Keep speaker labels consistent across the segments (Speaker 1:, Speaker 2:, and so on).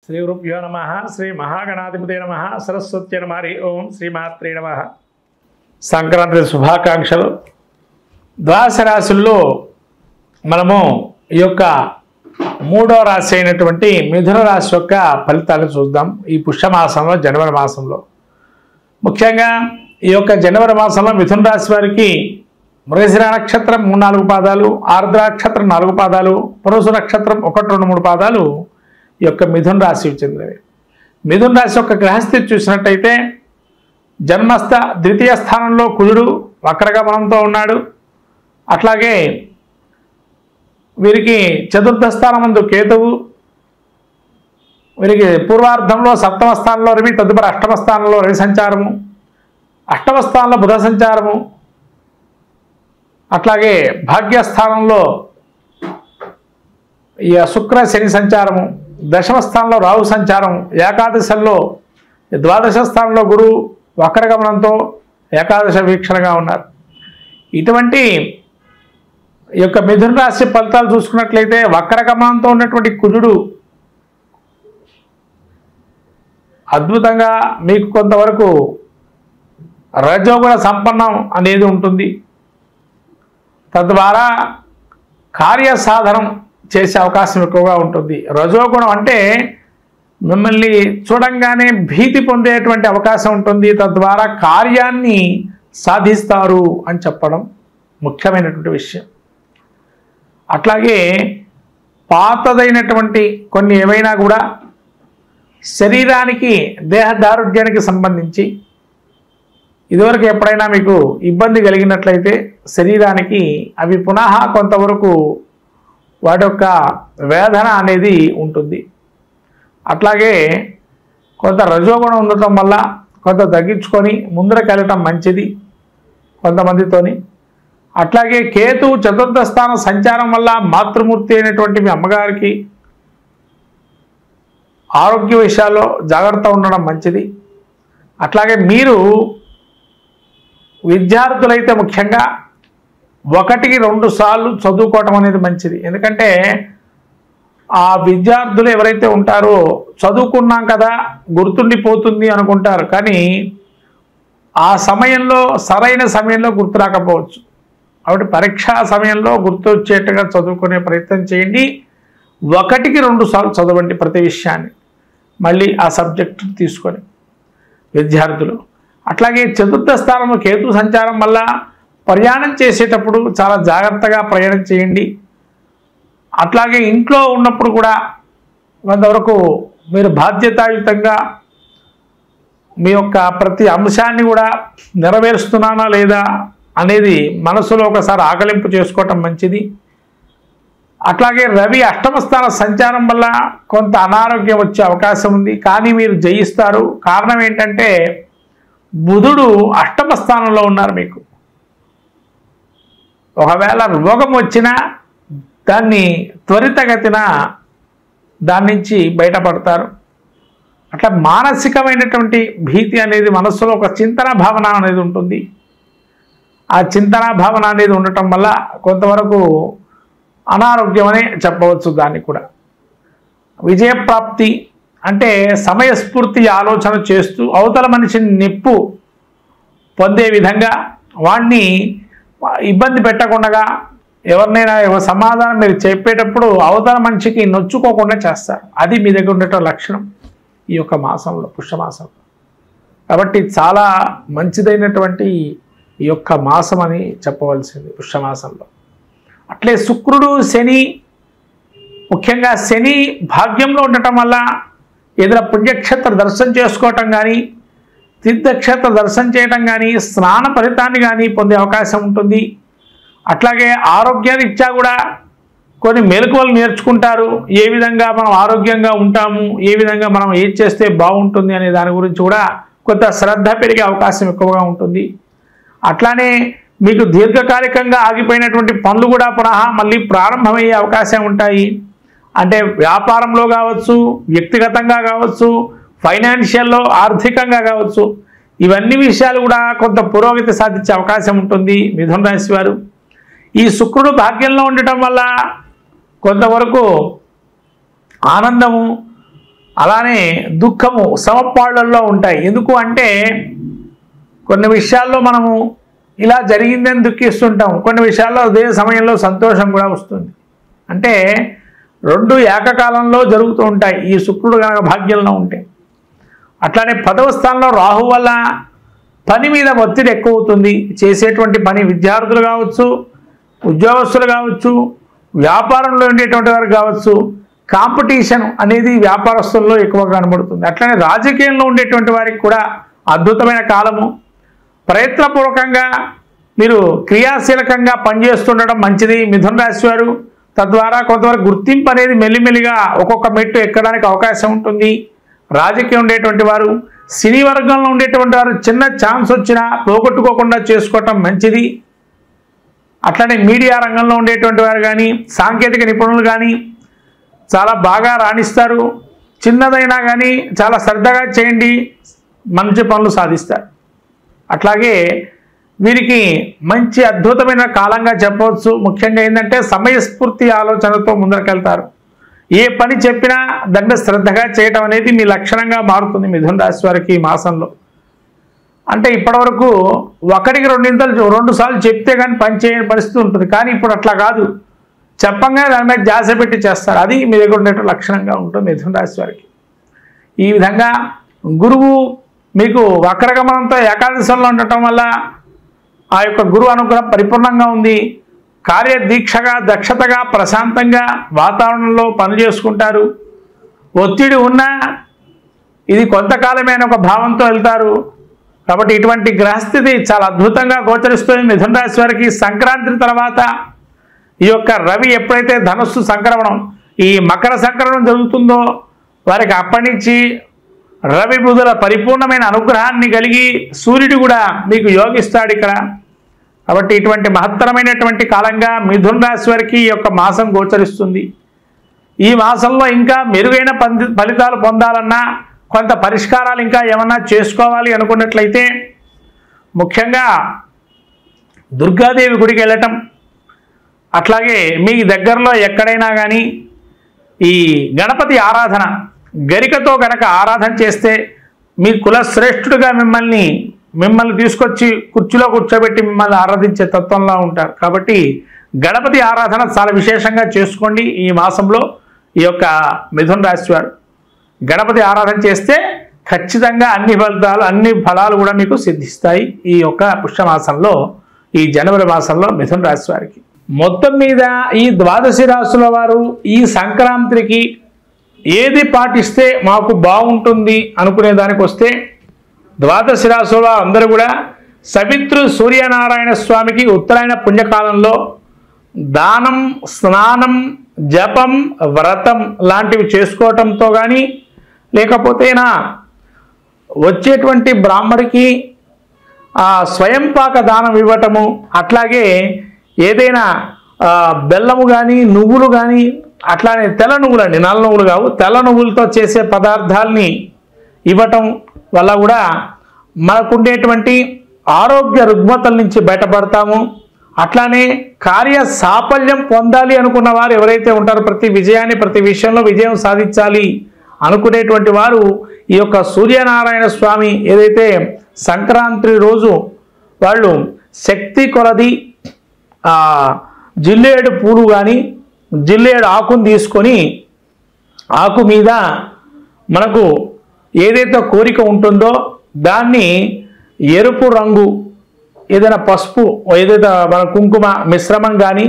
Speaker 1: శ్రీ గురుభ్యో నమః. శ్రీ మహాగణాధిపతే నమః. సరస్వత్యై నమః. ఓం శ్రీమాత్రే నమః. సంక్రాంతి శుభాకాంక్షలు. ద్వాదశ రాశుల్లో మనము ఈ యొక్క మూడో రాశి అయినటువంటి మిథున రాశి యొక్క ఫలితాలు చూద్దాం. ఈ పుష్యమాసంలో జనవరి మాసంలో ముఖ్యంగా ఈ యొక్క జనవరి మాసంలో మిథున రాశి వారికి మృగశిర నక్షత్రం 3-4 పాదాలు, ఆర్ద్ర నక్షత్రం 4 పాదాలు, పురుష నక్షత్రం 1-2-3 పాదాలు ఈ యొక్క మిథున రాశికి చెందినవి. మిథున రాశి యొక్క గ్రహస్థితి చూసినట్టయితే జన్మస్థ ద్వితీయ స్థానంలో కుజుడు వక్రగమనంతో ఉన్నాడు. అట్లాగే వీరికి చతుర్థ స్థానమందు కేతువు, వీరికి పూర్వార్ధంలో సప్తమ స్థానంలో రవి, తదుపరి అష్టమ స్థానంలో రవి సంచారము, అష్టమ స్థానంలో బుధ సంచారము, అట్లాగే భాగ్యస్థానంలో ఈ శుక్ర శని సంచారము, దశమ స్థానంలో రాహు సంచారం, ఏకాదశంలో ద్వాదశ స్థానంలో గురువు వక్రగమనంతో ఏకాదశ వీక్షణగా ఉన్నారు. ఇటువంటి ఈ యొక్క మిథున రాశి ఫలితాలు చూసుకున్నట్లయితే వక్రగమనంతో ఉన్నటువంటి కుజుడు అద్భుతంగా మీకు కొంతవరకు రజోగుణ సంపన్నం అనేది ఉంటుంది. తద్వారా కార్యసాధనం చేసే అవకాశం ఎక్కువగా ఉంటుంది. రజోగుణం అంటే మిమ్మల్ని చూడంగానే భీతి పొందేటువంటి అవకాశం ఉంటుంది. తద్వారా కార్యాన్ని సాధిస్తారు అని చెప్పడం ముఖ్యమైనటువంటి విషయం. అట్లాగే పాతదైనటువంటి కొన్ని ఏవైనా కూడా శరీరానికి దేహదారుఢ్యానికి సంబంధించి ఇదివరకు ఎప్పుడైనా మీకు ఇబ్బంది కలిగినట్లయితే శరీరానికి అవి పునః కొంతవరకు వాటి యొక్క వేదన అనేది ఉంటుంది. అట్లాగే కొంత రజోగుణం ఉండటం వల్ల కొంత తగ్గించుకొని ముందరకు వెళ్ళటం మంచిది కొంతమందితోని. అట్లాగే కేతు చతుర్థ స్థానం సంచారం వల్ల మాతృమూర్తి అయినటువంటి మీ అమ్మగారికి ఆరోగ్య విషయాల్లో జాగ్రత్త ఉండడం మంచిది. అట్లాగే మీరు విద్యార్థులైతే ముఖ్యంగా 1-2 సార్లు చదువుకోవటం అనేది మంచిది. ఎందుకంటే ఆ విద్యార్థులు ఎవరైతే ఉంటారో చదువుకున్నాం కదా గుర్తుండిపోతుంది అనుకుంటారు, కానీ ఆ సమయంలో సరైన సమయంలో గుర్తు రాకపోవచ్చు. కాబట్టి పరీక్షా సమయంలో గుర్తు వచ్చేట్టుగా చదువుకునే ప్రయత్నం చేయండి. 1-2 సార్లు చదవండి ప్రతి విషయాన్ని, మళ్ళీ ఆ సబ్జెక్టు తీసుకొని విద్యార్థులు. అట్లాగే చతుర్థ స్థానంలో కేతు సంచారం వల్ల ప్రయాణం చేసేటప్పుడు చాలా జాగ్రత్తగా ప్రయాణం చేయండి. అట్లాగే ఇంట్లో ఉన్నప్పుడు కూడా కొంతవరకు మీరు బాధ్యతాయుతంగా మీ యొక్క ప్రతి అంశాన్ని కూడా నెరవేరుస్తున్నానా లేదా అనేది మనసులో ఒకసారి ఆకలింపు చేసుకోవటం మంచిది. అట్లాగే రవి అష్టమ స్థాన సంచారం వల్ల కొంత అనారోగ్యం వచ్చే అవకాశం ఉంది, కానీ మీరు జయిస్తారు. కారణం ఏంటంటే బుధుడు అష్టమ స్థానంలో ఉన్నారు. మీకు ఒకవేళ రోగం వచ్చినా దాన్ని త్వరితగతిన దాని నుంచి బయటపడతారు. అట్లా మానసికమైనటువంటి భీతి అనేది మనస్సులో ఒక చింతన భావన అనేది ఉంటుంది. ఆ చింతన భావన అనేది ఉండటం వల్ల కొంతవరకు అనారోగ్యం అనే చెప్పవచ్చు. దాన్ని కూడా విజయప్రాప్తి అంటే సమయస్ఫూర్తి ఆలోచన చేస్తూ అవతల మనిషిని నెప్పు పొందే విధంగా వాడిని ఇబ్బంది పెట్టకుండా ఎవరినైనా సమాధానం మీరు చెప్పేటప్పుడు అవతల మనిషికి నొచ్చుకోకుండా చేస్తారు. అది మీ దగ్గర ఉండేట లక్షణం ఈ యొక్క మాసంలో, పుష్యమాసంలో. కాబట్టి చాలా మంచిదైనటువంటి ఈ యొక్క మాసం అని చెప్పవలసింది పుష్యమాసంలో. అట్లే శుక్రుడు శని, ముఖ్యంగా శని భాగ్యంలో ఉండటం వల్ల ఏదైనా పుణ్యక్షేత్ర దర్శనం చేసుకోవటం కానీ, తీర్థక్షేత్ర దర్శనం చేయటం కానీ, స్నాన ఫలితాన్ని కానీ పొందే అవకాశం ఉంటుంది. అట్లాగే ఆరోగ్యరీత్యా కూడా కొన్ని మెలకువలు నేర్చుకుంటారు. ఏ విధంగా మనం ఆరోగ్యంగా ఉంటాము, ఏ విధంగా మనం ఏది చేస్తే బాగుంటుంది అనే దాని గురించి కూడా కొంత శ్రద్ధ పెరిగే అవకాశం ఎక్కువగా ఉంటుంది. అట్లానే మీకు దీర్ఘకాలికంగా ఆగిపోయినటువంటి పనులు కూడా పునః మళ్ళీ ప్రారంభమయ్యే అవకాశం ఉంటాయి. అంటే వ్యాపారంలో కావచ్చు, వ్యక్తిగతంగా కావచ్చు, ఫైనాన్షియల్లో ఆర్థికంగా కావచ్చు, ఇవన్నీ విషయాలు కూడా కొంత పురోగతి సాధించే అవకాశం ఉంటుంది మిథున రాశి వారు. ఈ శుక్రుడు భాగ్యంలో ఉండటం వల్ల కొంతవరకు ఆనందము, అలానే దుఃఖము సమపాళ్లలో ఉంటాయి. ఎందుకు అంటే కొన్ని విషయాల్లో మనము ఇలా జరిగిందని దుఃఖిస్తుంటాం, కొన్ని విషయాల్లో అదే సమయంలో సంతోషం కూడా వస్తుంది. అంటే రెండు ఏకకాలంలో జరుగుతూ ఉంటాయి ఈ శుక్రుడు కనుక భాగ్యంలో ఉంటే. అట్లానే 10వ స్థానంలో రాహు వల్ల పని మీద ఒత్తిడి ఎక్కువ అవుతుంది. చేసేటువంటి పని విద్యార్థులు కావచ్చు, ఉద్యోగస్తులు కావచ్చు, వ్యాపారంలో ఉండేటువంటి వారు కావచ్చు, కాంపిటీషన్ అనేది వ్యాపారస్తుల్లో ఎక్కువగా కనబడుతుంది. అట్లనే రాజకీయంలో ఉండేటువంటి వారికి కూడా అద్భుతమైన కాలము. ప్రయత్నపూర్వకంగా మీరు క్రియాశీలకంగా పనిచేస్తుండడం మంచిది మిథున రాశి వారు. తద్వారా కొంతవరకు గుర్తింపు అనేది మెల్లిమెల్లిగా ఒక్కొక్క మెట్టు ఎక్కడానికి అవకాశం ఉంటుంది. రాజకీయం ఉండేటువంటి వారు, సినీ వర్గంలో ఉండేటువంటి వారు చిన్న ఛాన్స్ వచ్చినా పోగొట్టుకోకుండా చేసుకోవటం మంచిది. అట్లనే మీడియా రంగంలో ఉండేటువంటి వారు కానీ, సాంకేతిక నిపుణులు కానీ చాలా బాగా రాణిస్తారు. చిన్నదైనా కానీ చాలా శ్రద్ధగా చేయండి, మంచి పనులు సాధిస్తారు. అట్లాగే వీరికి మంచి అద్భుతమైన కాలంగా చెప్పవచ్చు. ముఖ్యంగా ఏంటంటే సమయస్ఫూర్తి ఆలోచనతో ముందరకెళ్తారు. ఏ పని చెప్పినా దాన్ని శ్రద్ధగా చేయటం అనేది మీ లక్షణంగా మారుతుంది మిథున రాశి వారికి ఈ మాసంలో. అంటే ఇప్పటివరకు ఒకటికి రెండు సార్లు చెప్తే కానీ పని చేయని పరిస్థితి ఉంటుంది. కానీ ఇప్పుడు అట్లా కాదు, చెప్పంగానే దాని మీద ధ్యాస పెట్టి చేస్తారు. అది మీ దగ్గర ఉండే లక్షణంగా ఉంటుంది మిథున రాశి వారికి. ఈ విధంగా గురువు మీకు వక్రగమనంతో ఏకాదశంలో ఉండటం వల్ల ఆ యొక్క గురువు అనుగ్రహం పరిపూర్ణంగా ఉంది. కార్యదీక్షగా, దక్షతగా, ప్రశాంతంగా వాతావరణంలో పని చేసుకుంటారు. ఒత్తిడి ఉన్నా ఇది కొంతకాలమే అనే ఒక భావంతో వెళ్తారు. కాబట్టి ఇటువంటి గ్రహస్థితి చాలా అద్భుతంగా గోచరిస్తుంది మిథున రాశి వారికి. సంక్రాంతి తర్వాత ఈ యొక్క రవి ఎప్పుడైతే ధనుస్సు సంక్రమణం, ఈ మకర సంక్రమణం జరుగుతుందో వారికి అప్పటి నుంచి రవి బుధుల పరిపూర్ణమైన అనుగ్రహాన్ని కలిగి సూర్యుడు కూడా మీకు యోగిస్తాడు ఇక్కడ. కాబట్టి ఇటువంటి మహత్తరమైనటువంటి కాలంగా మిథున రాశి వారికి ఈ యొక్క మాసం గోచరిస్తుంది. ఈ మాసంలో ఇంకా మెరుగైన ఫలితాలు పొందాలన్నా, కొంత పరిష్కారాలు ఇంకా ఏమన్నా చేసుకోవాలి అనుకున్నట్లయితే ముఖ్యంగా దుర్గాదేవి గుడికి వెళ్ళటం, అట్లాగే మీ దగ్గరలో ఎక్కడైనా కానీ ఈ గణపతి ఆరాధన గరికతో గనక ఆరాధన చేస్తే మీ కులశ్రేష్ఠుడిగా మిమ్మల్ని తీసుకొచ్చి కుర్చీలో కూర్చోబెట్టి మిమ్మల్ని ఆరాధించే తత్వంలో ఉంటారు. కాబట్టి గణపతి ఆరాధన చాలా విశేషంగా చేసుకోండి. ఈ మాసంలో ఈ యొక్క మిథున రాశి వారు గణపతి ఆరాధన చేస్తే ఖచ్చితంగా అన్ని ఫలాలు కూడా మీకు సిద్ధిస్తాయి ఈ యొక్క పుష్యమాసంలో, ఈ జనవరి మాసంలో మిథున రాశి వారికి. మొత్తం మీద ఈ ద్వాదశి రాశుల వారు ఈ సంక్రాంతికి ఏది పాటిస్తే మాకు బాగుంటుంది అనుకునే దానికి వస్తే ద్వాదశి రాశుల అందరూ కూడా సవిత్రు సూర్యనారాయణ స్వామికి ఉత్తరాయణ పుణ్యకాలంలో దానం, స్నానం, జపం, వ్రతం లాంటివి చేసుకోవటంతో కానీ, లేకపోతేనా వచ్చేటువంటి బ్రాహ్మడికి స్వయంపాక దానం ఇవ్వటము, అట్లాగే ఏదైనా బెల్లము కానీ, నువ్వులు కానీ, అట్లానే తెల్ల నువ్వులు అండి, నల్ల నువ్వులు కావు, తెల్ల నువ్వులతో చేసే పదార్థాలని ఇవ్వటం వల్ల కూడా మనకుండేటువంటి ఆరోగ్య రుగ్మతల నుంచి బయటపడతాము. అట్లానే కార్య సాఫల్యం పొందాలి అనుకున్న వారు ఎవరైతే ఉంటారో, ప్రతి విషయంలో విజయం సాధించాలి అనుకునేటువంటి వారు ఈ యొక్క సూర్యనారాయణ స్వామి ఏదైతే సంక్రాంతి రోజు వాళ్ళు శక్తి కొలది జిల్లేడు పూలు కానీ, జిల్లేడు ఆకును తీసుకొని ఆకు మీద మనకు ఏదైతే కోరిక ఉంటుందో దాన్ని ఎరుపు రంగు ఏదైనా పసుపు, ఏదైతే మన కుంకుమ మిశ్రమం కానీ,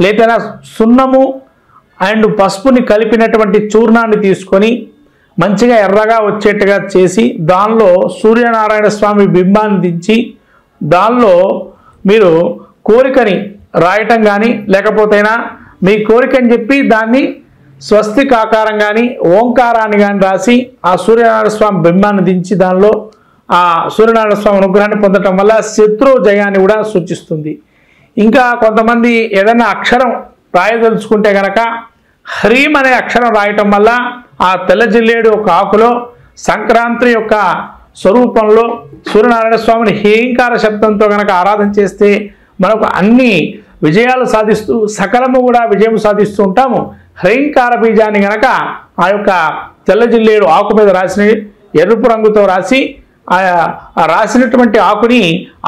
Speaker 1: లేదా సున్నము అండ్ పసుపుని కలిపినటువంటి చూర్ణాన్ని తీసుకొని మంచిగా ఎర్రగా వచ్చేట్టుగా చేసి దానిలో సూర్యనారాయణ స్వామి బింబాన్ని దించి దానిలో మీరు కోరికని రాయటం కానీ, లేకపోతేనా మీ కోరికని చెప్పి దాన్ని స్వస్తిక్ ఆకారం కానీ, ఓంకారాన్ని కానీ రాసి ఆ సూర్యనారాయణ స్వామి బింబాన్ని దించి దానిలో ఆ సూర్యనారాయణ స్వామి అనుగ్రహాన్ని పొందటం వల్ల శత్రు జయాన్ని కూడా సూచిస్తుంది. ఇంకా కొంతమంది ఏదైనా అక్షరం రాయదలుచుకుంటే కనుక హ్రీం అనే అక్షరం రాయటం వల్ల ఆ తెల్ల జిల్లేడు ఒక ఆకులో సంక్రాంతి యొక్క స్వరూపంలో సూర్యనారాయణ స్వామిని హేంకార శబ్దంతో కనుక ఆరాధన చేస్తే మనకు అన్ని విజయాలు సాధిస్తూ సకలము కూడా విజయం సాధిస్తూ ఉంటాము. హ్రీంకార బీజాన్ని కనుక ఆ యొక్క తెల్ల జిల్లేడు ఆకు మీద రాసిన ఎరుపు రంగుతో రాసి ఆ రాసినటువంటి ఆకుని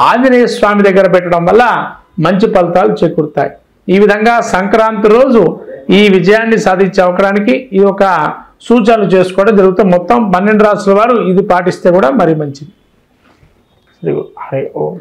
Speaker 1: ఆంజనేయ స్వామి దగ్గర పెట్టడం వల్ల మంచి ఫలితాలు చేకూరుతాయి. ఈ విధంగా సంక్రాంతి రోజు ఈ విజయాన్ని సాధించే అవకాశానికి ఈ ఒక సూచనలు చేసుకోవడం జరుగుతుంది. మొత్తం 12 రాసుల వారు ఇది పాటిస్తే కూడా మరి మంచిది. హరి ఓం.